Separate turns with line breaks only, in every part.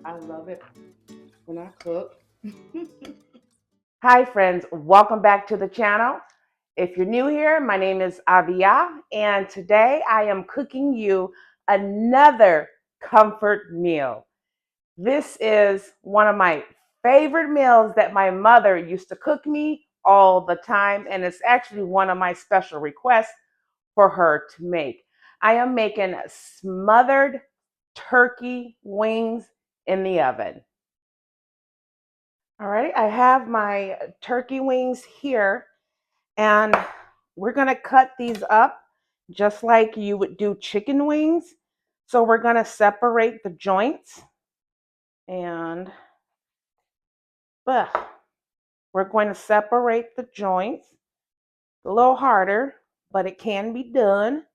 I love it when I cook. Hi friends, welcome back to the channel. If you're new here, my name is Badia, and today I am cooking you another comfort meal. This is one of my favorite meals that my mother used to cook me all the time, and it's actually one of my special requests for her to make. I am making smothered turkey wings in the oven. All right, I have my turkey wings here, and we're gonna cut these up just like you would do chicken wings. So we're gonna separate the joints, and we're going to separate the joints. A little harder, but it can be done.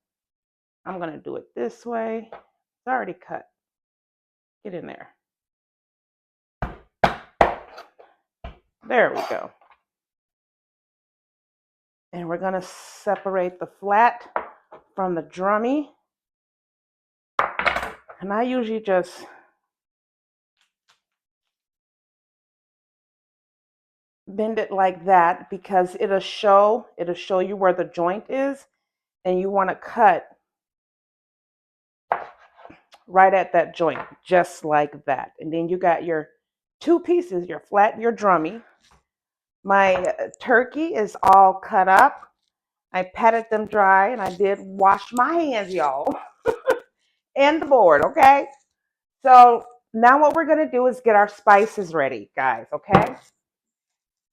I'm gonna do it this way. It's already cut. Get in there. There we go. And we're gonna separate the flat from the drummy. And I usually just bend it like that because it'll show you where the joint is, and you want to cut right at that joint, just like that. And then you got your two pieces, your flat and your drummy. My turkey is all cut up. I patted them dry, and I did wash my hands, y'all, and the board, okay? So now what we're gonna do is get our spices ready, guys, okay?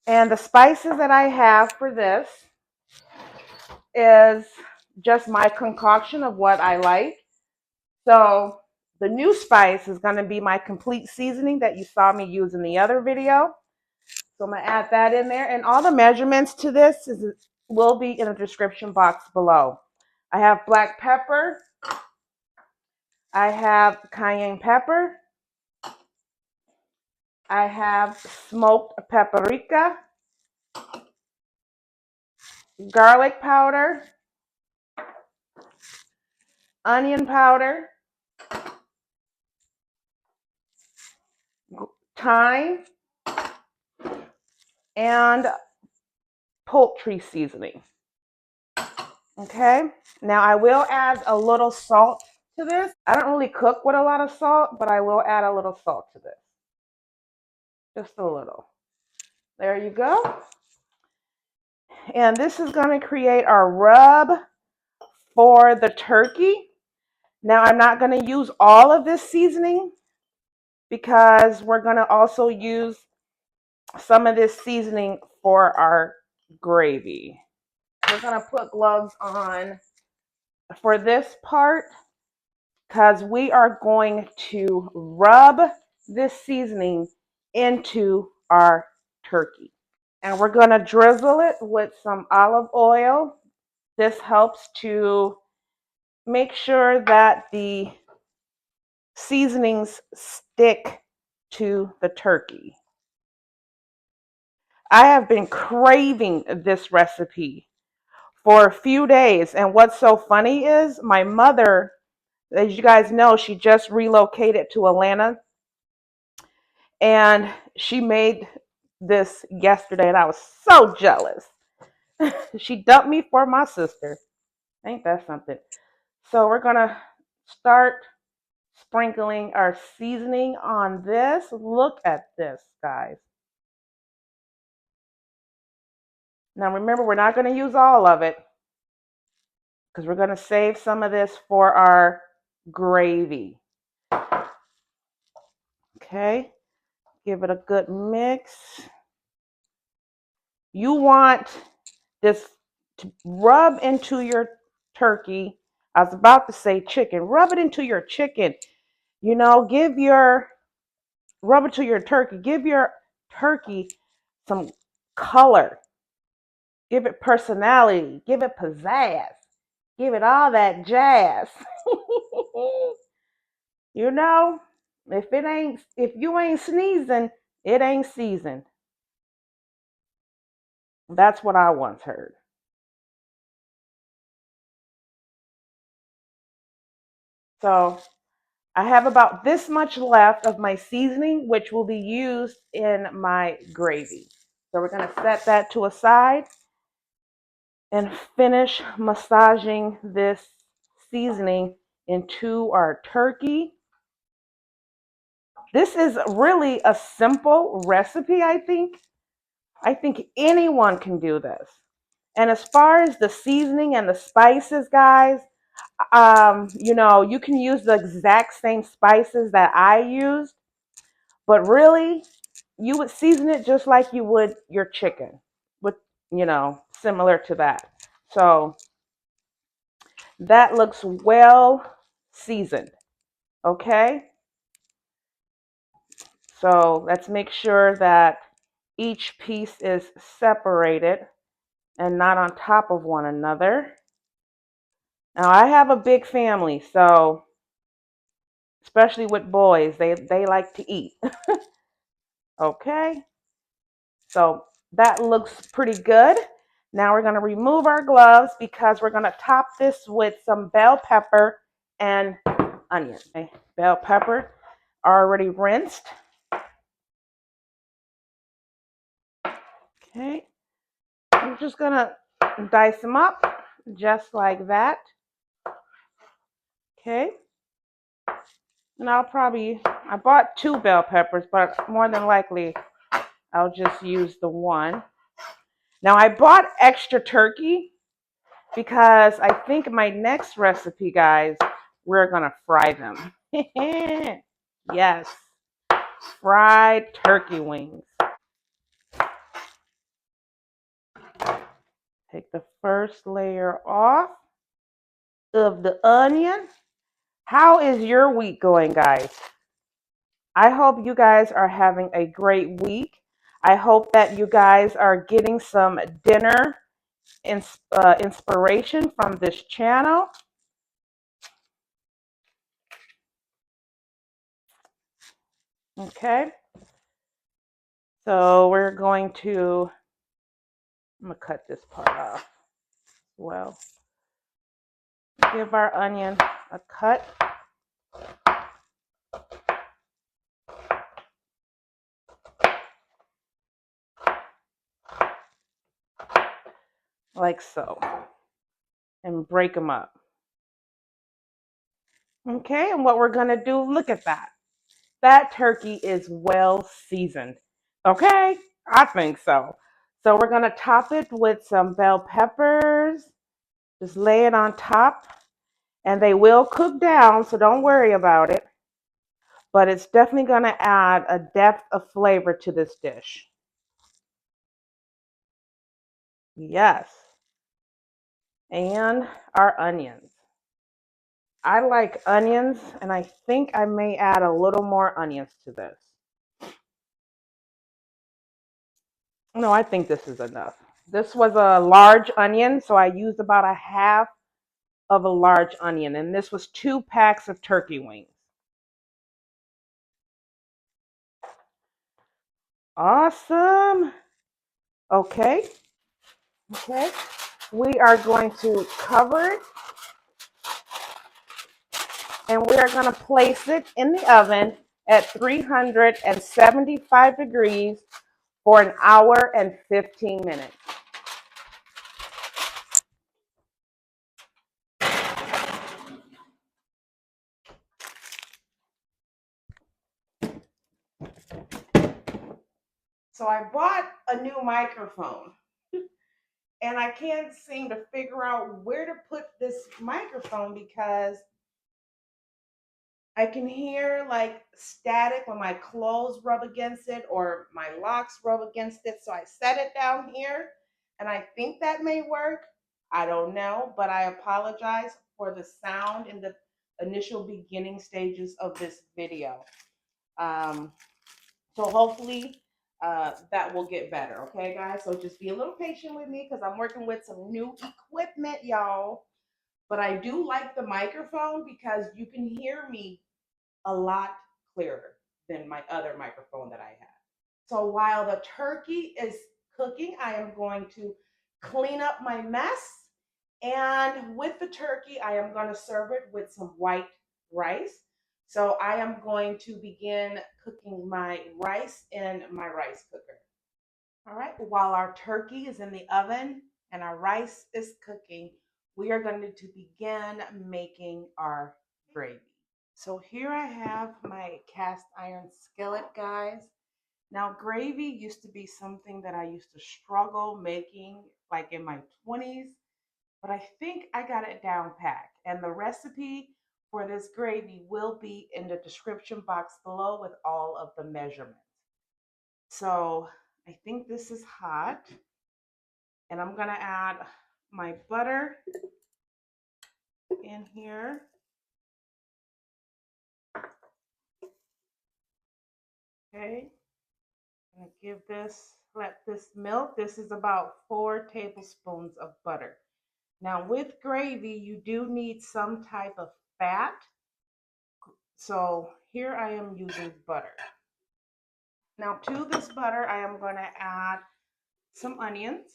And the spices that I have for this is just my concoction of what I like. So the new spice is going to be my complete seasoning that you saw me use in the other video. So I'm going to add that in there. And all the measurements to this will be in the description box below. I have black pepper. I have cayenne pepper. I have smoked paprika, garlic powder, onion powder, thyme, and poultry seasoning. Okay, now I will add a little salt to this. I don't really cook with a lot of salt, but I will add a little salt to this. Just a little. There you go. And this is going to create our rub for the turkey. Now I'm not going to use all of this seasoning because we're going to also use some of this seasoning for our gravy. We're going to put gloves on for this part, because we are going to rub this seasoning into our turkey. And we're going to drizzle it with some olive oil. This helps to make sure that the seasonings stick to the turkey. I have been craving this recipe for a few days. And what's so funny is my mother, as you guys know, she just relocated to Atlanta, and she made this yesterday, and I was so jealous. She dumped me for my sister. Ain't that something? So we're gonna start sprinkling our seasoning on this. Look at this, guys. Now remember, we're not gonna use all of it because we're gonna save some of this for our gravy. Okay, give it a good mix. You want this to rub into your turkey. I was about to say chicken. Rub it into your chicken. You know, rub it to your turkey. Give your turkey some color. Give it personality. Give it pizzazz. Give it all that jazz. You know, if you ain't sneezing, it ain't seasoned. That's what I once heard. So I have about this much left of my seasoning, which will be used in my gravy. So we're going to set that to a side and finish massaging this seasoning into our turkey. This is really a simple recipe, I think. I think anyone can do this. And as far as the seasoning and the spices, guys, you can use the exact same spices that I used, but really, you would season it just like you would your chicken, with, similar to that. So that looks well seasoned. Okay. So let's make sure that each piece is separated and not on top of one another. Now I have a big family, so especially with boys, they like to eat. Okay. So that looks pretty good. Now we're going to remove our gloves because we're going to top this with some bell pepper and onion. Okay. Bell pepper already rinsed. Okay. I'm just going to dice them up just like that. Okay. And I bought 2 bell peppers, but more than likely I'll just use the one. Now I bought extra turkey because I think my next recipe, guys, we're going to fry them. Yes, fried turkey wings. Take the first layer off of the onion. How is your week going, guys? I hope you guys are having a great week. I hope that you guys are getting some dinner inspiration from this channel. Okay. So I'm going to cut this part off. Well, give our onion a cut. Like so. And break them up. Okay, and what we're going to do, look at that. That turkey is well seasoned. Okay, I think so. So we're going to top it with some bell peppers. Just lay it on top. And they will cook down, so don't worry about it. But it's definitely going to add a depth of flavor to this dish. Yes. And our onions. I like onions, and I think I may add a little more onions to this. No, I think this is enough. This was a large onion, so I used about a half of a large onion, and this was 2 packs of turkey wings. Awesome. Okay. Okay. We are going to cover it, and we are going to place it in the oven at 375 degrees for an hour and 15 minutes. So I bought a new microphone, and I can't seem to figure out where to put this microphone because I can hear like static when my clothes rub against it or my locks rub against it. So I set it down here, and I think that may work. I don't know, but I apologize for the sound in the initial beginning stages of this video. Um, so hopefully that will get better. Okay, guys? So just be a little patient with me because I'm working with some new equipment, y'all. But I do like the microphone because you can hear me a lot clearer than my other microphone that I have. So while the turkey is cooking, I am going to clean up my mess. And with the turkey, I am going to serve it with some white rice. So I am going to begin cooking my rice in my rice cooker. All right, while our turkey is in the oven and our rice is cooking, we are going to begin making our gravy. So here I have my cast iron skillet, guys. Now, gravy used to be something that I used to struggle making like in my 20s, but I think I got it down packed. And the recipe for this gravy will be in the description box below with all of the measurements. So I think this is hot. And I'm gonna add my butter in here. Okay, I'm gonna give this, let this melt. This is about 4 tablespoons of butter. Now with gravy, you do need some type of fat. So here I am using butter. Now to this butter, I am gonna add some onions.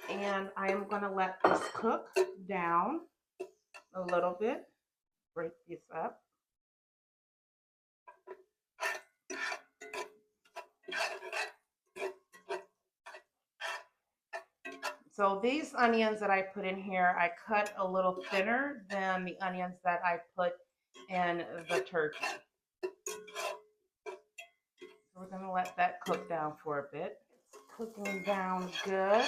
And I am gonna let this cook down a little bit. Break this up. So these onions that I put in here, I cut a little thinner than the onions that I put in the turkey. So we're gonna let that cook down for a bit. It's cooking down good.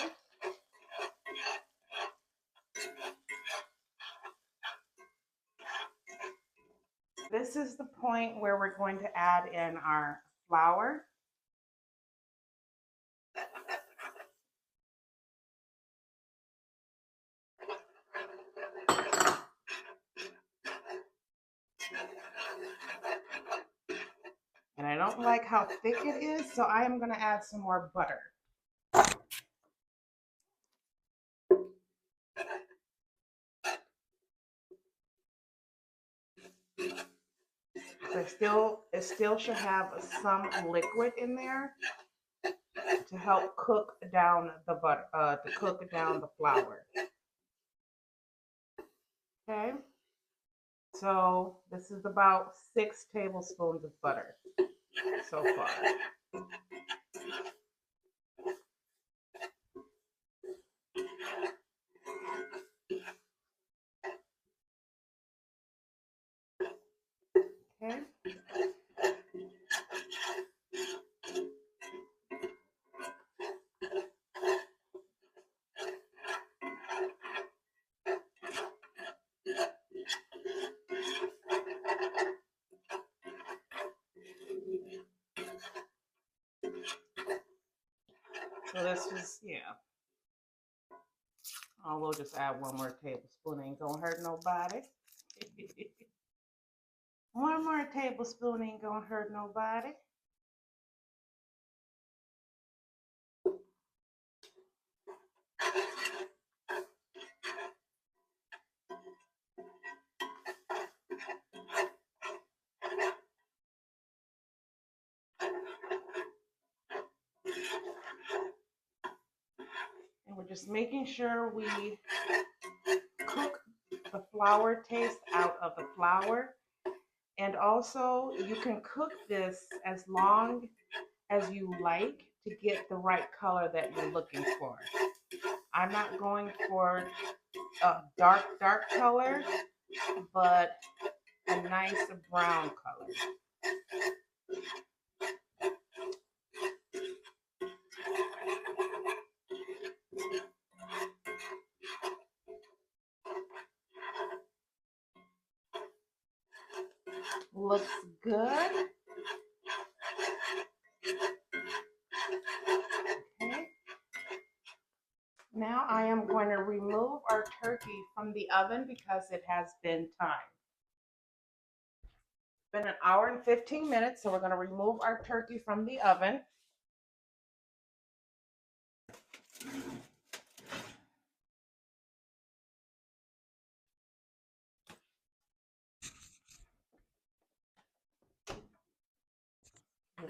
This is the point where we're going to add in our flour. And I don't like how thick it is, so I am going to add some more butter. It still should have some liquid in there to help cook down the butter, to cook down the flour. Okay, so this is about 6 tablespoons of butter so far. Okay. So this is, yeah. Oh, we'll just add 1 more tablespoon. Ain't gonna hurt nobody. 1 more tablespoon ain't gonna hurt nobody. And we're just making sure we cook the flour taste out of the flour. And also, you can cook this as long as you like to get the right color that you're looking for. I'm not going for a dark color, but a nice brown color. Looks good. Okay. Now I am going to remove our turkey from the oven because it has been timed. It's been 1 hour and 15 minutes, so we're going to remove our turkey from the oven.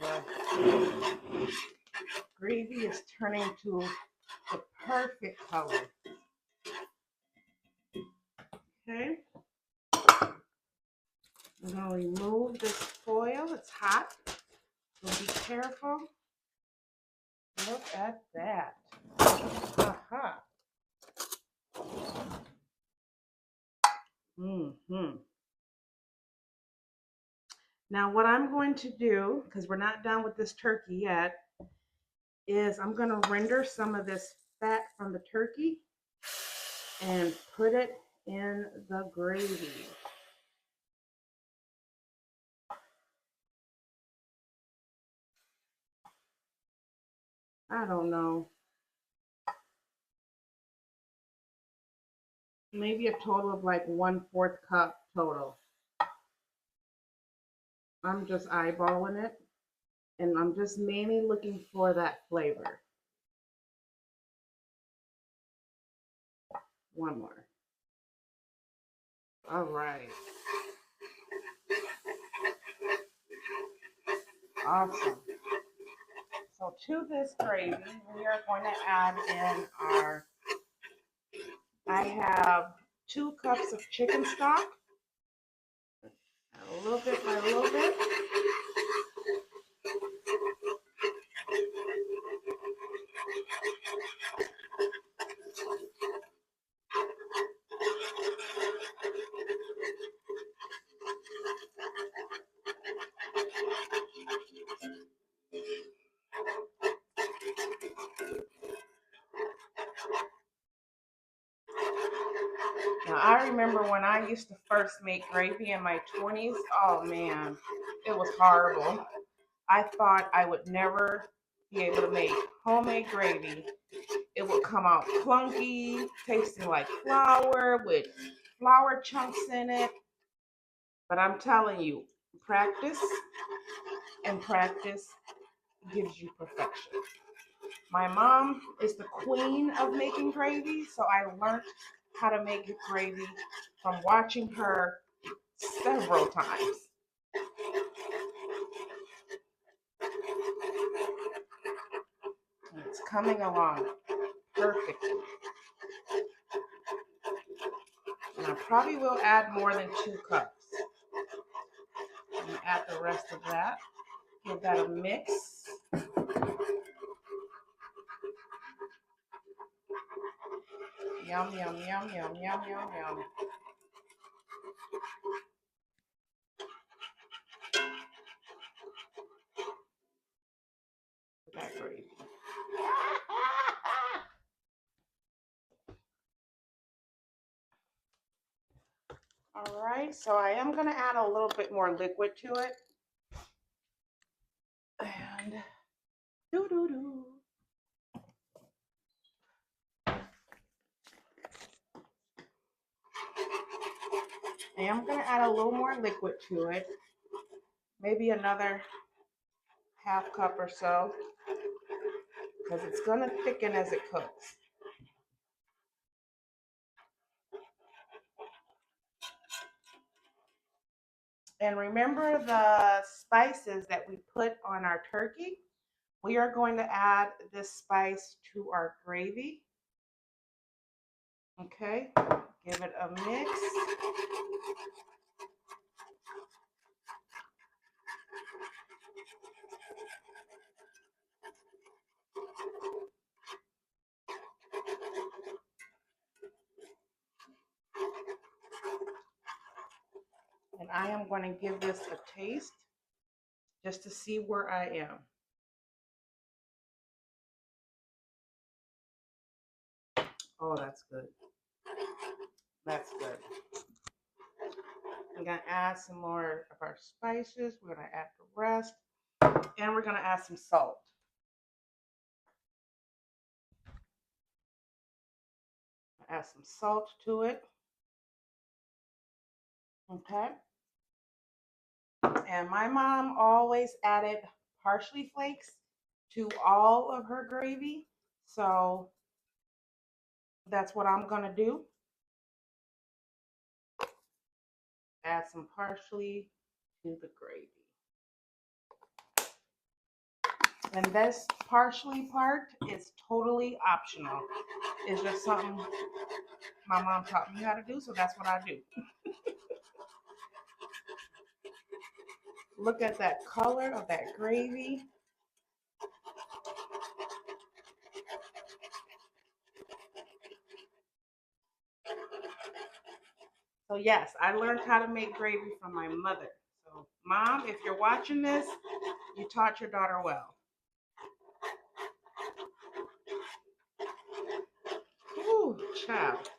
The gravy is turning to the perfect color. Okay. I'm going to remove this foil. It's hot, so be careful. Look at that. Aha. Now what I'm going to do, because we're not done with this turkey yet, is I'm going to render some of this fat from the turkey and put it in the gravy. I don't know. Maybe a total of like 1/4 cup total. I'm just eyeballing it, and I'm just mainly looking for that flavor. One more. All right. Awesome. So to this gravy, we are going to add in I have 2 cups of chicken stock. A little bit by a little bit. Now, I remember when I used to first make gravy in my 20s. Oh man, it was horrible. I thought I would never be able to make homemade gravy. It would come out clunky, tasting like flour with flour chunks in it. But I'm telling you, practice and practice gives you perfection. My mom is the queen of making gravy, so I learned how to make gravy from watching her several times. And it's coming along perfectly. And I probably will add more than 2 cups. And add the rest of that. Give that a mix. Yum, yum, yum, yum, yum, yum, yum. That gravy. All right, so I am going to add a little bit more liquid to it. And doo-doo-doo. I am going to add a little more liquid to it. Maybe another 1/2 cup or so, because it's going to thicken as it cooks. And remember the spices that we put on our turkey? We are going to add this spice to our gravy. Okay, give it a mix. And I am going to give this a taste just to see where I am. Oh, that's good. That's good. I'm going to add some more of our spices. We're going to add the rest. And we're going to add some salt. Add some salt to it. Okay. And my mom always added parsley flakes to all of her gravy. So that's what I'm going to do. Add some parsley to the gravy. And this parsley part is totally optional. It's just something my mom taught me how to do, so that's what I do. Look at that color of that gravy. So yes, I learned how to make gravy from my mother. So Mom, if you're watching this, you taught your daughter well. Ooh, child.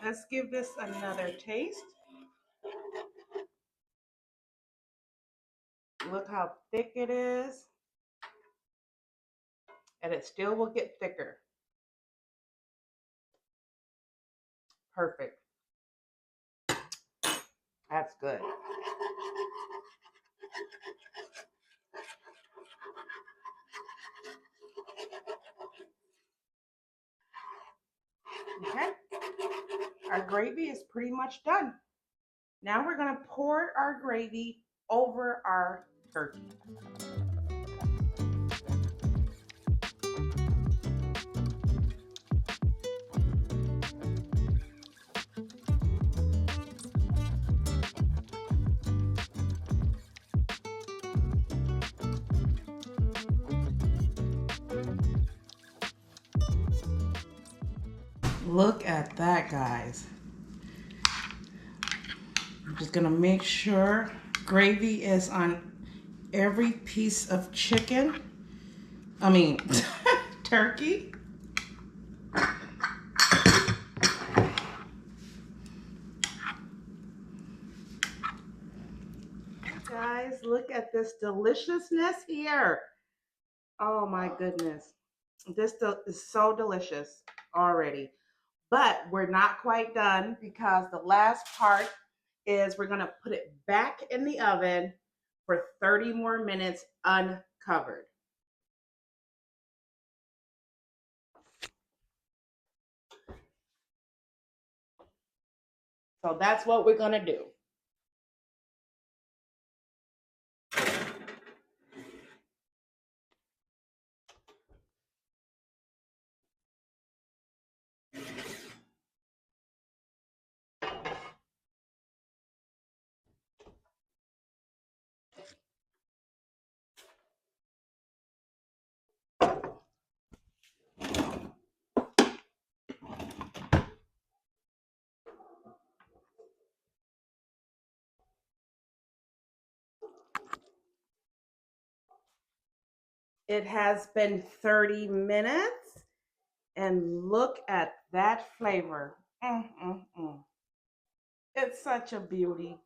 Let's give this another taste. Look how thick it is. And it still will get thicker. Perfect. That's good. Okay. Our gravy is pretty much done. Now we're going to pour our gravy over our turkey. Look at that, guys. I'm just gonna make sure gravy is on every piece of chicken. Turkey. Guys, look at this deliciousness here. Oh my goodness. This is so delicious already. But we're not quite done because the last part is we're going to put it back in the oven for 30 more minutes uncovered. So that's what we're going to do. It has been 30 minutes and look at that flavor. It's such a beauty.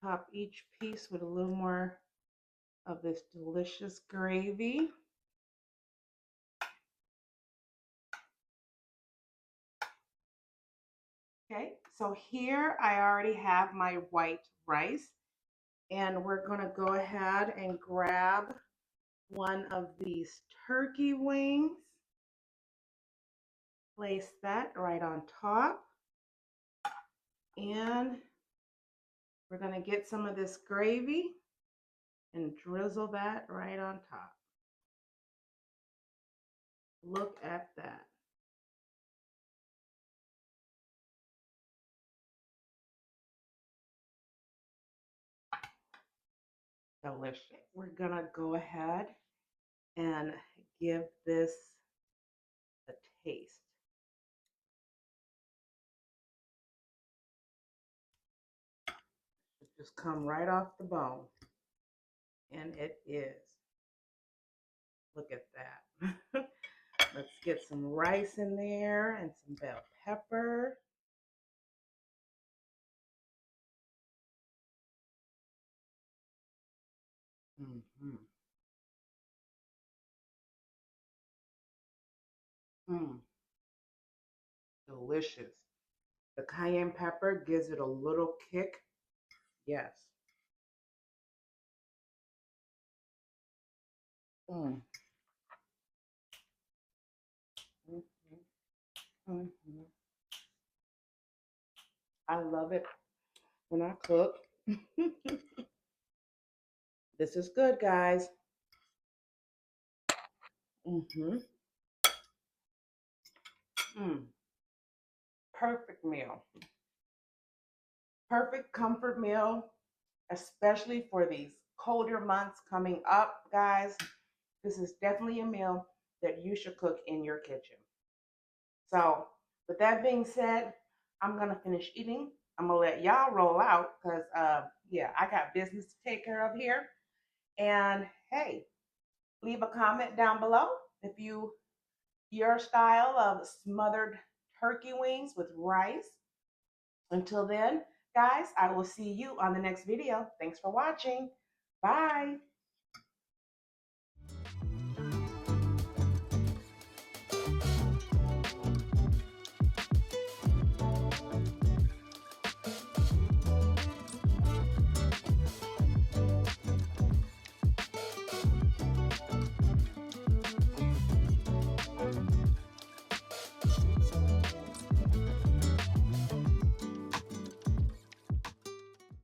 Top each piece with a little more of this delicious gravy. Okay, so here I already have my white rice, and we're going to go ahead and grab one of these turkey wings. Place that right on top, and we're going to get some of this gravy and drizzle that right on top. Look at that. Delicious. We're going to go ahead and give this a taste. It just come right off the bone. And it is. Look at that. Let's get some rice in there and some bell pepper. Mm-hmm. Delicious. The cayenne pepper gives it a little kick. Yes. Mm. Mm-hmm. Mm-hmm. I love it when I cook. This is good, guys. Mm-hmm. Perfect meal. Perfect comfort meal, especially for these colder months coming up, guys. This is definitely a meal that you should cook in your kitchen. So, with that being said, I'm gonna finish eating. I'm gonna let y'all roll out because, yeah, I got business to take care of here. And hey, leave a comment down below if your style of smothered turkey wings with rice. Until then, guys, I will see you on the next video. Thanks for watching. Bye.